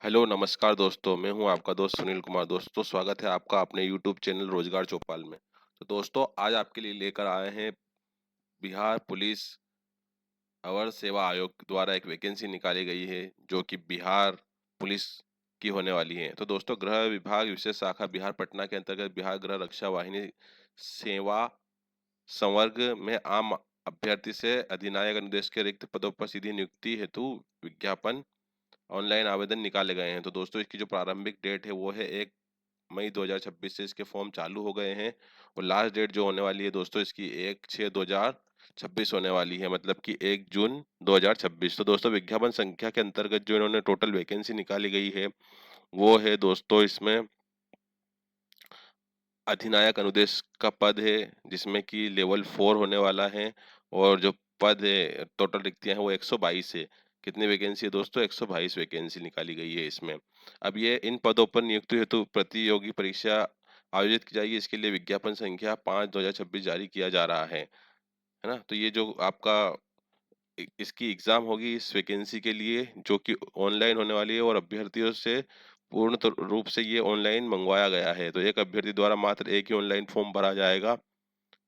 Hello नमस्कार दोस्तों, मैं हूं आपका दोस्त सुनील कुमार। दोस्तों स्वागत है आपका अपने यूट्यूब चैनल रोजगार चौपाल में। तो दोस्तों आज आपके लिए लेकर आए हैं बिहार पुलिस अवर सेवा आयोग द्वारा एक वैकेंसी निकाली गई है जो कि बिहार पुलिस की होने वाली है। तो दोस्तों गृह विभाग विशेष शाखा बिहार पटना के अंतर्गत बिहार गृह रक्षा वाहिनी सेवा संवर्ग में आम अभ्यर्थी से अधिनायक अनुदेश के रिक्त पदों पर सीधी नियुक्ति हेतु विज्ञापन ऑनलाइन आवेदन निकाले गए हैं। तो दोस्तों इसकी जो प्रारंभिक डेट है वो है 1 मई 2026 से इसके फॉर्म चालू हो गए हैं और लास्ट डेट जो होने वाली है दोस्तों इसकी 1/6/2026 होने वाली है, मतलब कि 1 जून 2026। तो दोस्तों विज्ञापन संख्या के अंतर्गत जो इन्होंने टोटल वैकेंसी निकाली गई है वो है दोस्तों इसमें अधिनायक अनुदेश का पद है जिसमें कि लेवल 4 होने वाला है और जो पद है टोटल रिक्तियां हैं वो 122 है। कितनी वैकेंसी है दोस्तों? 122 वैकेंसी निकाली गई है इसमें। अब ये इन पदों पर नियुक्ति हेतु प्रतियोगी परीक्षा आयोजित की जाएगी। इसके लिए विज्ञापन संख्या 5/2026 जारी किया जा रहा है ना? तो ये जो आपका इसकी एग्जाम होगी इस वैकेंसी के लिए जो कि ऑनलाइन होने वाली है और अभ्यर्थियों से पूर्ण रूप से ये ऑनलाइन मंगवाया गया है। तो एक अभ्यर्थी द्वारा मात्र एक ही ऑनलाइन फॉर्म भरा जाएगा।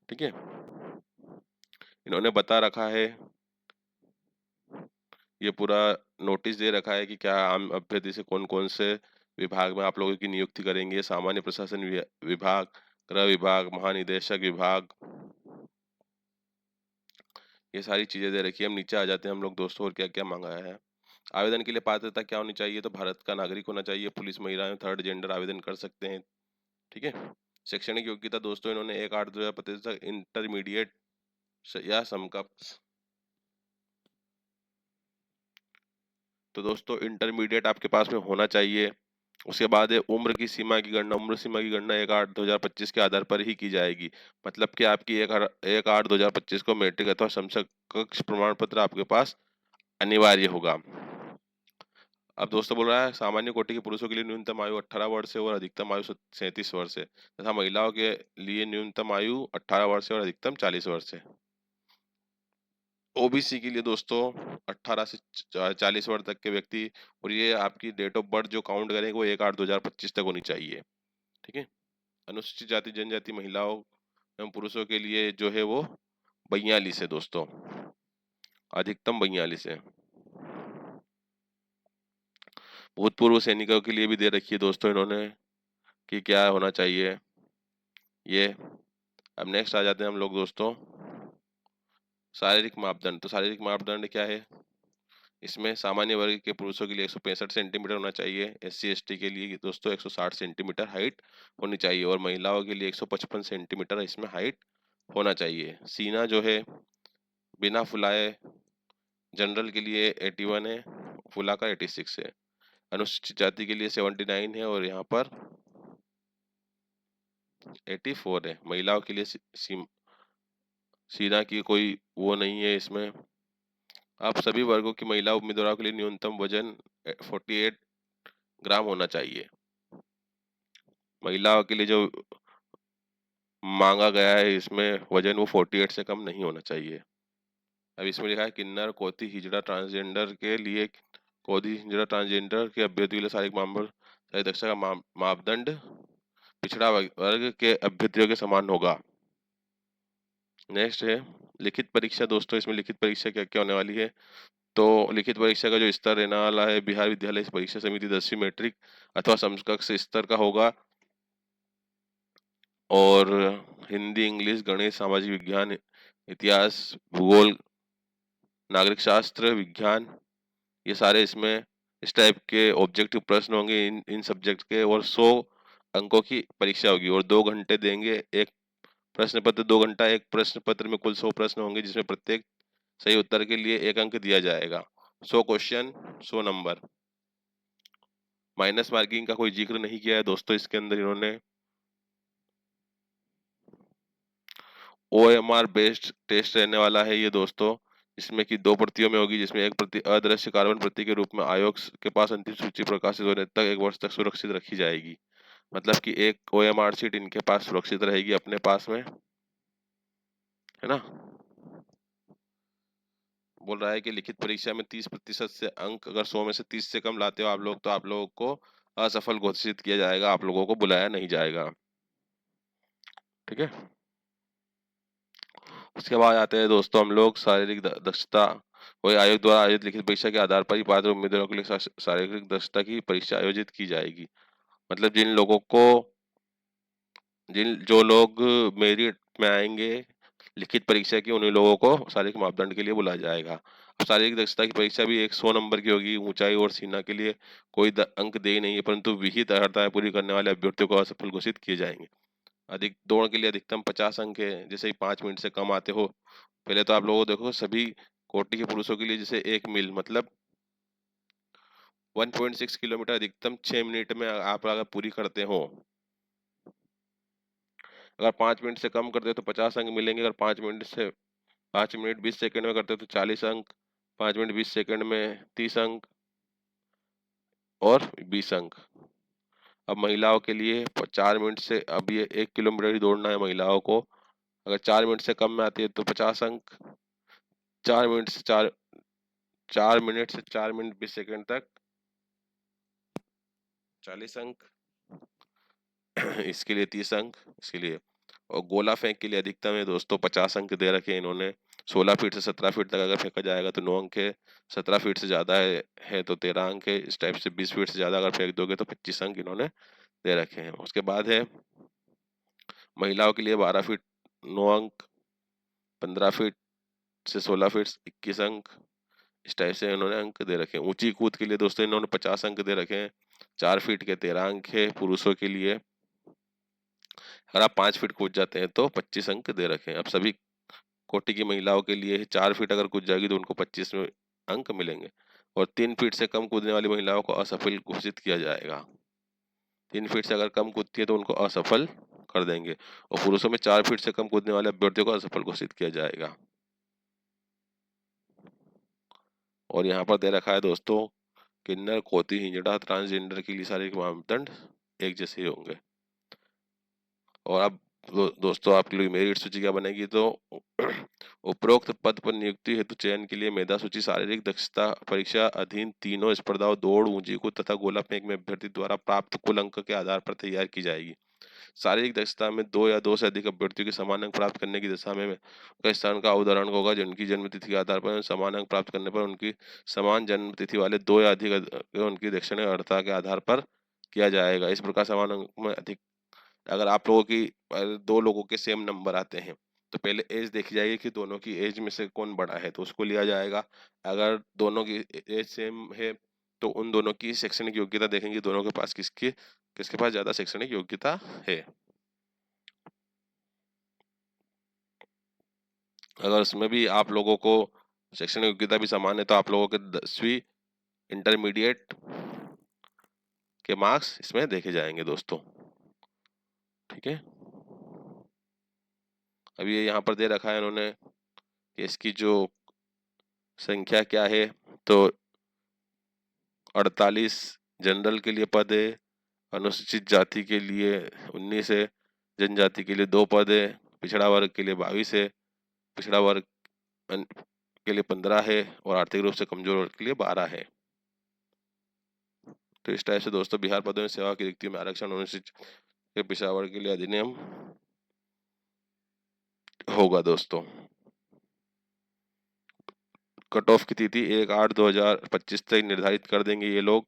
ठीक है, इन्होंने बता रखा है, ये पूरा नोटिस दे रखा है कि क्या आम अभ्यर्थी से कौन कौन से विभाग में आप लोगों की नियुक्ति करेंगे। सामान्य प्रशासन विभाग, गृह विभाग, महानिदेशक विभाग, ये सारी चीजें दे रखी है। हम नीचे आ जाते हैं हम लोग दोस्तों और क्या क्या मांगा है। आवेदन के लिए पात्रता क्या होनी चाहिए? तो भारत का नागरिक होना चाहिए। पुलिस महिलाएं थर्ड जेंडर आवेदन कर सकते हैं। ठीक है। शैक्षणिक योग्यता दोस्तों इन्होंने 1/8/2025 तक इंटरमीडिएट या समकक्ष। तो दोस्तों इंटरमीडिएट आपके पास में होना चाहिए। उसके बाद है उम्र की सीमा की गणना। उम्र सीमा की गणना 1/8/2025 के आधार पर ही की जाएगी। मतलब कि आपकी 1/8/2025 को मैट्रिक अथवा समकक्ष प्रमाण पत्र आपके पास अनिवार्य होगा। अब दोस्तों बोल रहा है सामान्य कोटि के पुरुषों के लिए न्यूनतम आयु 18 वर्ष है और अधिकतम आयु 37 वर्ष है तथा महिलाओं के लिए न्यूनतम आयु 18 वर्ष है और अधिकतम 40 वर्ष है। ओबीसी के लिए दोस्तों 18 से 40 वर्ष तक के व्यक्ति और ये आपकी डेट ऑफ बर्थ जो काउंट करेंगे वो 1/8/2025 तक होनी चाहिए। ठीक है। अनुसूचित जाति जनजाति महिलाओं एवं पुरुषों के लिए जो है वो 42 है दोस्तों, अधिकतम 42 है। भूतपूर्व सैनिकों के लिए भी दे रखी है दोस्तों इन्होंने कि क्या होना चाहिए ये। अब नेक्स्ट आ जाते हैं हम लोग दोस्तों शारीरिक मापदंड। तो शारीरिक मापदंड क्या है? इसमें सामान्य वर्ग के पुरुषों के लिए 165 सेंटीमीटर होना चाहिए। एससी एसटी के लिए दोस्तों 160 सेंटीमीटर हाइट होनी चाहिए और महिलाओं के लिए 155 सेंटीमीटर इसमें हाइट होना चाहिए। सीना जो है बिना फुलाए जनरल के लिए 81 है, फुलाकर 86 है। अनुसूचित जाति के लिए 79 है और यहाँ पर 84 है। महिलाओं के लिए सीना की कोई वो नहीं है इसमें। आप सभी वर्गों की महिला उम्मीदवारों के लिए न्यूनतम वजन 48 ग्राम होना चाहिए। महिलाओं के लिए जो मांगा गया है इसमें वजन वो 48 से कम नहीं होना चाहिए। अब इसमें लिखा है किन्नर कोती हिजड़ा ट्रांसजेंडर के लिए कोती हिजड़ा ट्रांसजेंडर के अभ्यर्थियों के लिए शारीरिक शारीरिक दक्षता का मापदंड पिछड़ा वर्ग के अभ्यर्थियों के समान होगा। नेक्स्ट है लिखित परीक्षा। दोस्तों इसमें लिखित परीक्षा क्या क्या होने वाली है? तो लिखित परीक्षा का जो स्तर रहने वाला है बिहार विद्यालय परीक्षा समिति 10वीं मैट्रिक अथवा समकक्ष स्तर का होगा और हिंदी, इंग्लिश, गणित, सामाजिक विज्ञान, इतिहास, भूगोल, नागरिक शास्त्र, विज्ञान, ये सारे इसमें इस टाइप के ऑब्जेक्टिव प्रश्न होंगे इन सब्जेक्ट के और 100 अंकों की परीक्षा होगी और 2 घंटे देंगे एक प्रश्न पत्र। 2 घंटा एक प्रश्न पत्र में कुल 100 प्रश्न होंगे जिसमें प्रत्येक सही उत्तर के लिए 1 अंक दिया जाएगा। 100 क्वेश्चन 100 नंबर। माइनस मार्किंग का कोई जिक्र नहीं किया है दोस्तों इसके अंदर इन्होंने। OMR बेस्ड टेस्ट रहने वाला है ये दोस्तों, जिसमें कि 2 प्रतियों में होगी, जिसमें एक प्रति अदृश्य कार्बन प्रति के रूप में आयोग के पास अंतिम सूची प्रकाशित होने तक 1 वर्ष तक सुरक्षित रखी जाएगी। मतलब कि एक OMR शीट इनके पास सुरक्षित रहेगी अपने पास में, है ना। बोल रहा है कि लिखित परीक्षा में 30% से अंक, अगर 100 में से 30 से कम लाते हो आप लोग, तो आप लोगों को असफल घोषित किया जाएगा, आप लोगों को बुलाया नहीं जाएगा। ठीक है। उसके बाद आते हैं दोस्तों हम लोग शारीरिक दक्षता। वही आयोग द्वारा आयोजित लिखित परीक्षा के आधार पर ही पात्र उम्मीदवारों के लिए शारीरिक दक्षता की परीक्षा आयोजित की जाएगी। मतलब जिन जो लोग मेरिट में आएंगे लिखित परीक्षा की, उन्हीं लोगों को शारीरिक मापदंड के लिए बुलाया जाएगा। अब शारीरिक दक्षता की परीक्षा भी एक 100 नंबर की होगी। ऊंचाई और सीना के लिए कोई अंक दे ही नहीं है, परंतु विहित अर्हताएं पूरी करने वाले अभ्यर्थियों को असफल घोषित किए जाएंगे। अधिक दौड़ के लिए अधिकतम 50 अंक है। जैसे ही 5 मिनट से कम आते हो, पहले तो आप लोगों को देखो सभी कोटि के पुरुषों के लिए जैसे 1 मील मतलब 1.6 किलोमीटर अधिकतम 6 मिनट में आप अगर पूरी करते हो, अगर 5 मिनट से कम करते हो तो 50 अंक मिलेंगे। अगर 5 मिनट 20 सेकंड में करते हो तो 40 अंक, 5 मिनट 20 सेकंड में 30 अंक और 20 अंक। अब महिलाओं के लिए 4 मिनट से, अब ये 1 किलोमीटर ही दौड़ना है महिलाओं को। अगर 4 मिनट से कम में आती है तो 50 अंक। 4 मिनट से 4 मिनट 20 सेकंड तक 40 अंक। इसके लिए 30 अंक इसके लिए। और गोला फेंक के लिए अधिकतम है दोस्तों 50 अंक दे रखे हैं इन्होंने। 16 फीट से 17 फीट तक अगर फेंका जाएगा तो 9 अंक है। 17 फीट से ज्यादा है तो 13 अंक है। इस टाइप से 20 फीट से ज्यादा अगर फेंक दोगे तो 25 अंक इन्होंने दे रखे हैं। उसके बाद है महिलाओं के लिए 12 फीट 9 अंक, 15 फीट से 16 फीट 21 अंक। इस टाइप से इन्होंने अंक दे रखे हैं। ऊंची कूद के लिए दोस्तों इन्होंने 50 अंक दे रखे हैं। 4 फीट के 13 अंक है पुरुषों के लिए। अगर आप 5 फीट कूद जाते हैं तो 25 अंक दे रखे हैं। अब सभी कोटि की महिलाओं के लिए 4 फीट अगर कूद जाएगी तो उनको 25 अंक मिलेंगे। और 3 फीट से कम कूदने वाली महिलाओं को असफल घोषित किया जाएगा। 3 फीट से अगर कम कूदती है तो उनको असफल कर देंगे। और पुरुषों में 4 फीट से कम कूदने वाले अभ्यर्थियों को असफल घोषित किया जाएगा। और यहाँ पर दे रखा है दोस्तों, किन्नर, कोती, हिजड़ा, ट्रांसजेंडर के लिए शारीरिक मापदंड एक जैसे ही होंगे। और अब दोस्तों आपके लिए मेरिट सूची क्या बनेगी, तो उपरोक्त पद पर नियुक्ति हेतु चयन के लिए मेधा सूची शारीरिक दक्षता परीक्षा अधीन तीनों स्पर्धाओं दौड़, ऊंची कूद तथा गोला फेंक में अभ्यर्थी द्वारा प्राप्त कुल अंक के आधार पर तैयार की जाएगी। शारीरिक दक्षता में 2 या 2 से अधिक अभ्यर्थियों के समान अंक प्राप्त करने की दशा में कई स्थान का उदाहरण होगा, जिनकी जन्म तिथि के आधार पर समान अंक प्राप्त करने पर उनकी समान जन्म तिथि वाले 2 या अधिक उनकी दक्षिण अर्हता के आधार पर किया जाएगा। इस प्रकार समान अंक में अधिक, अगर आप लोगों की 2 लोगों के सेम नंबर आते हैं तो पहले एज देखी जाएगी कि दोनों की एज में से कौन बड़ा है, तो उसको लिया जाएगा। अगर दोनों की एज सेम है तो उन दोनों की शैक्षणिक योग्यता देखेंगे, दोनों के पास किसके पास ज्यादा शैक्षणिक योग्यता है। अगर उसमें भी आप लोगों को शैक्षणिक योग्यता भी समान है तो आप लोगों के 10वीं इंटरमीडिएट के मार्क्स इसमें देखे जाएंगे दोस्तों। ठीक है। अब ये यहाँ पर दे रखा है इन्होंने कि इसकी जो संख्या क्या है, तो 48 जनरल के लिए पद है, अनुसूचित जाति के लिए 19 है, जनजाति के लिए 2 पद है, पिछड़ा वर्ग के लिए 22 है, पिछड़ा वर्ग के लिए 15 है और आर्थिक रूप से कमजोर वर्ग के लिए 12 है। तो इस टाइप से दोस्तों बिहार पदों में सेवा की रिक्तियों में आरक्षण अनुसूचित के पिछड़ा वर्ग के लिए अधिनियम होगा दोस्तों। कट ऑफ की तिथि 1/8/2025 तक निर्धारित कर देंगे ये लोग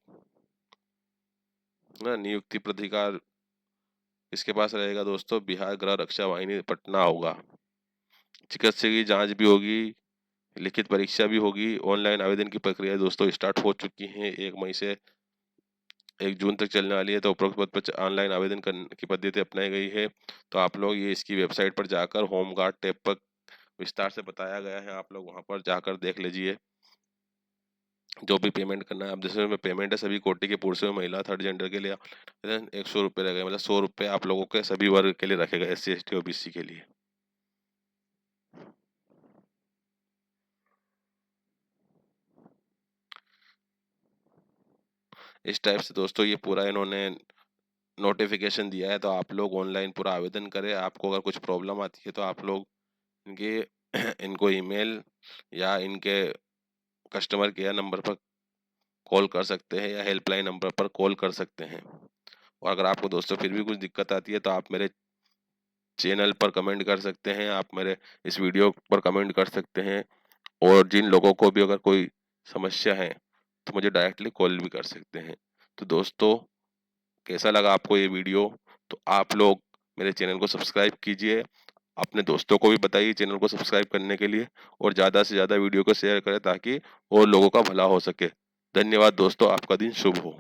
ना। नियुक्ति प्राधिकार इसके पास रहेगा दोस्तों, बिहार गृह रक्षा वाहिनी पटना होगा। चिकित्सा की जांच भी होगी, लिखित परीक्षा भी होगी। ऑनलाइन आवेदन की प्रक्रिया दोस्तों स्टार्ट हो चुकी है, 1 मई से 1 जून तक चलने वाली है। तो उपरोक्त पद पर ऑनलाइन आवेदन करने की पद्धति अपनाई गई है। तो आप लोग ये इसकी वेबसाइट पर जाकर होम गार्ड टैब पर विस्तार से बताया गया है, आप लोग वहां पर जाकर देख लीजिए। जो भी पेमेंट करना है, अब जैसे में पेमेंट है सभी कोटि के पुरुषों में महिला थर्ड जेंडर के लिए 100 रुपये रह गए, मतलब 100 रुपये आप लोगों के सभी वर्ग के लिए रखेगा, SC ST OBC के लिए। इस टाइप से दोस्तों ये पूरा इन्होंने नोटिफिकेशन दिया है। तो आप लोग ऑनलाइन पूरा आवेदन करें। आपको अगर कुछ प्रॉब्लम आती है तो आप लोग इनके इनको ईमेल या इनके कस्टमर केयर नंबर पर कॉल कर सकते हैं या हेल्पलाइन नंबर पर कॉल कर सकते हैं। और अगर आपको दोस्तों फिर भी कुछ दिक्कत आती है तो आप मेरे चैनल पर कमेंट कर सकते हैं, आप मेरे इस वीडियो पर कमेंट कर सकते हैं। और जिन लोगों को भी अगर कोई समस्या है तो मुझे डायरेक्टली कॉल भी कर सकते हैं। तो दोस्तों, कैसा लगा आपको ये वीडियो? तो आप लोग मेरे चैनल को सब्सक्राइब कीजिए, अपने दोस्तों को भी बताइए चैनल को सब्सक्राइब करने के लिए, और ज़्यादा से ज़्यादा वीडियो को शेयर करें ताकि और लोगों का भला हो सके। धन्यवाद दोस्तों, आपका दिन शुभ हो।